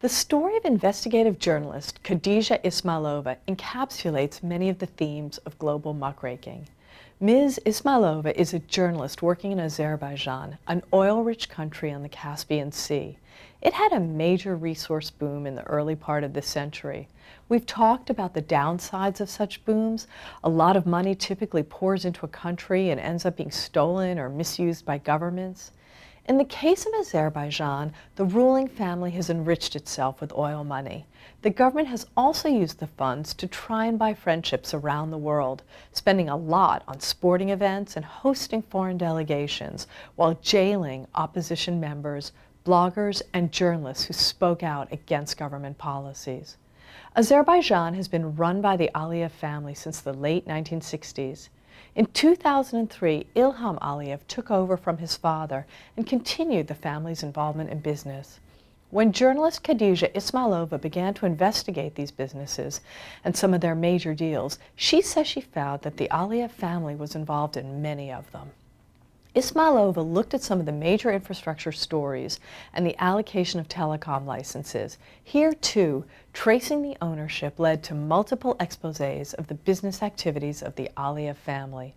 The story of investigative journalist Khadija Ismayilova encapsulates many of the themes of global muckraking. Ms. Ismayilova is a journalist working in Azerbaijan, an oil-rich country on the Caspian Sea. It had a major resource boom in the early part of this century. We've talked about the downsides of such booms. A lot of money typically pours into a country and ends up being stolen or misused by governments. In the case of Azerbaijan, the ruling family has enriched itself with oil money. The government has also used the funds to try and buy friendships around the world, spending a lot on sporting events and hosting foreign delegations, while jailing opposition members, bloggers, and journalists who spoke out against government policies. Azerbaijan has been run by the Aliyev family since the late 1960s. In 2003, Ilham Aliyev took over from his father and continued the family's involvement in business. When journalist Khadija Ismayilova began to investigate these businesses and some of their major deals, she says she found that the Aliyev family was involved in many of them. Ismayilova looked at some of the major infrastructure stories and the allocation of telecom licenses. Here, too, tracing the ownership led to multiple exposés of the business activities of the Aliyev family.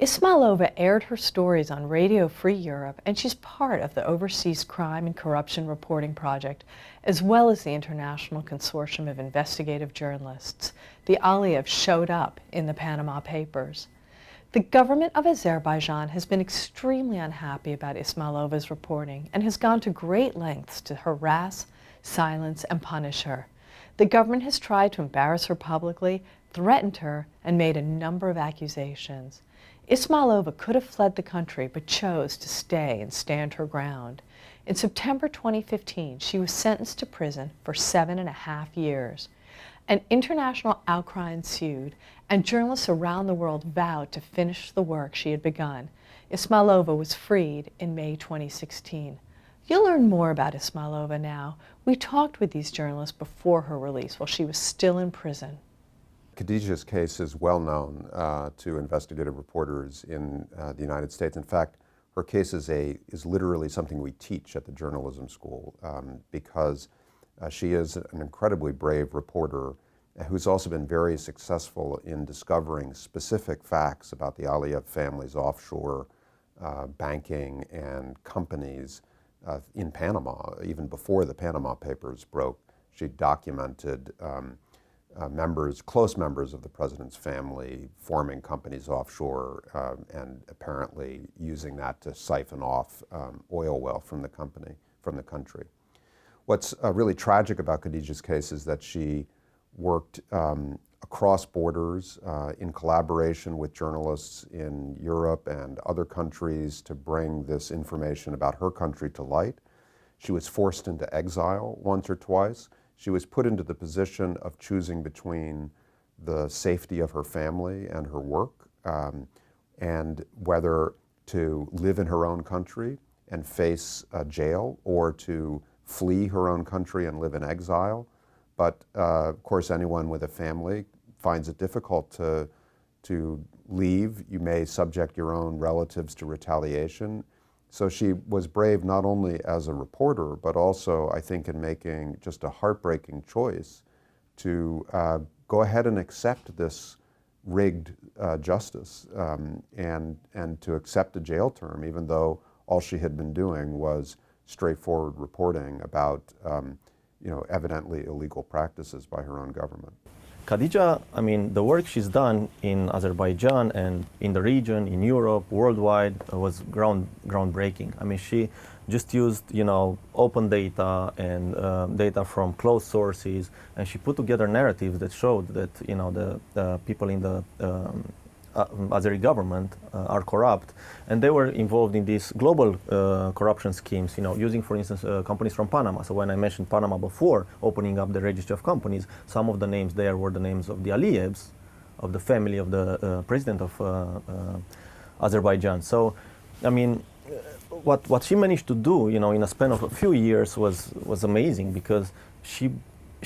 Ismayilova aired her stories on Radio Free Europe, and she's part of the Overseas Crime and Corruption Reporting Project, as well as the International Consortium of Investigative Journalists. The Aliyevs showed up in the Panama Papers. The government of Azerbaijan has been extremely unhappy about Ismaylova's reporting and has gone to great lengths to harass, silence, and punish her. The government has tried to embarrass her publicly, threatened her, and made a number of accusations. Ismayilova could have fled the country but chose to stay and stand her ground. In September 2015, she was sentenced to prison for 7.5 years. An international outcry ensued, and journalists around the world vowed to finish the work she had begun. Ismayilova was freed in May 2016. You'll learn more about Ismayilova now. We talked with these journalists before her release while she was still in prison. Khadija's case is well known to investigative reporters in the United States. In fact, her case is literally something we teach at the journalism school because she is an incredibly brave reporter who's also been very successful in discovering specific facts about the Aliyev family's offshore banking and companies in Panama. Even before the Panama Papers broke, she documented close members of the president's family forming companies offshore and apparently using that to siphon off oil wealth from the country. What's really tragic about Khadija's case is that she worked across borders in collaboration with journalists in Europe and other countries to bring this information about her country to light. She was forced into exile once or twice. She was put into the position of choosing between the safety of her family and her work and whether to live in her own country and face jail or to flee her own country and live in exile. But of course, anyone with a family finds it difficult to leave. You may subject your own relatives to retaliation. So she was brave not only as a reporter, but also, I think, in making just a heartbreaking choice to go ahead and accept this rigged justice and to accept a jail term, even though all she had been doing was straightforward reporting about evidently illegal practices by her own government. Khadija, I mean, the work she's done in Azerbaijan and in the region, in Europe, worldwide, was groundbreaking. I mean, she just used, open data and data from closed sources, and she put together narratives that showed that, the people in the Azeri government are corrupt, and they were involved in these global corruption schemes, using, for instance, companies from Panama. So when I mentioned Panama before, opening up the register of companies, some of the names there were the names of the Aliyevs, of the family of the president of Azerbaijan. So, I mean, what she managed to do, in a span of a few years was amazing, because she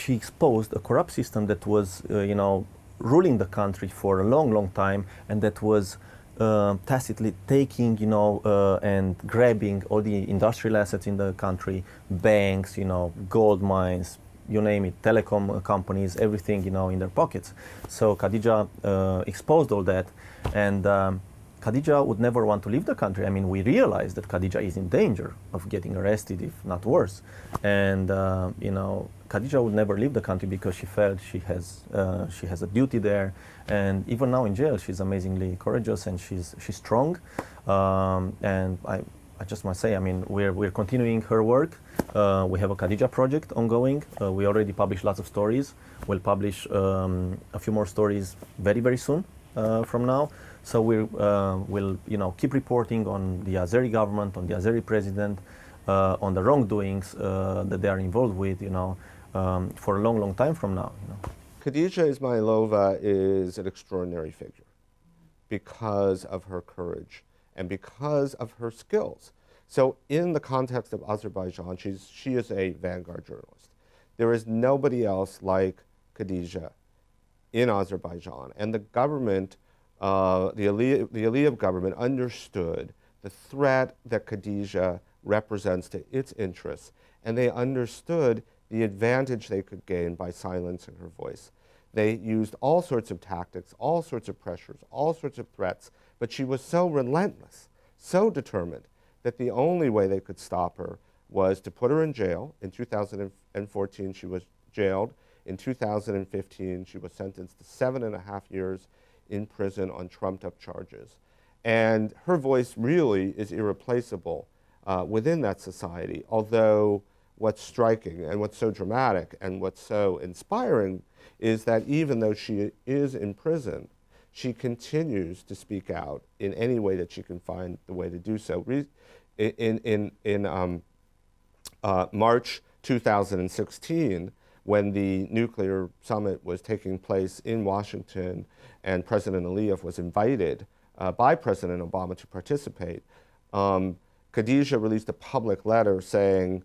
exposed a corrupt system that was, ruling the country for a long, long time, and that was tacitly taking, and grabbing all the industrial assets in the country, banks, gold mines, you name it, telecom companies, everything, in their pockets. So Khadija exposed all that, and Khadija would never want to leave the country. I mean, we realized that Khadija is in danger of getting arrested, if not worse. And Khadija would never leave the country because she felt she has a duty there. And even now in jail, she's amazingly courageous and she's strong. And I just must say, I mean, we're continuing her work. We have a Khadija project ongoing. We already published lots of stories. We'll publish a few more stories very, very soon from now. So we'll keep reporting on the Azeri government, on the Azeri president, on the wrongdoings that they are involved with, for a long, long time from now. Khadija Ismayilova is an extraordinary figure because of her courage and because of her skills. So in the context of Azerbaijan, she is a vanguard journalist. There is nobody else like Khadija in Azerbaijan, and the government, the Aliyev government, understood the threat that Khadija represents to its interests, and they understood the advantage they could gain by silencing her voice. They used all sorts of tactics, all sorts of pressures, all sorts of threats, but she was so relentless, so determined, that the only way they could stop her was to put her in jail. In 2014, she was jailed. In 2015, she was sentenced to 7.5 years in prison on trumped-up charges. And her voice really is irreplaceable within that society, although what's striking and what's so dramatic and what's so inspiring is that even though she is in prison, she continues to speak out in any way that she can find the way to do so. In March 2016, when the nuclear summit was taking place in Washington and President Aliyev was invited by President Obama to participate, Khadija released a public letter saying,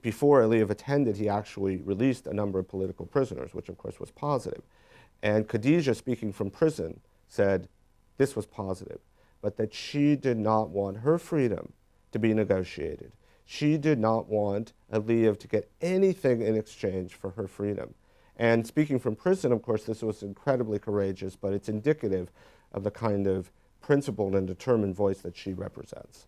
before Aliyev attended, he actually released a number of political prisoners, which of course was positive. And Khadija, speaking from prison, said this was positive, but that she did not want her freedom to be negotiated. She did not want Aliyev to get anything in exchange for her freedom. And speaking from prison, of course, this was incredibly courageous, but it's indicative of the kind of principled and determined voice that she represents.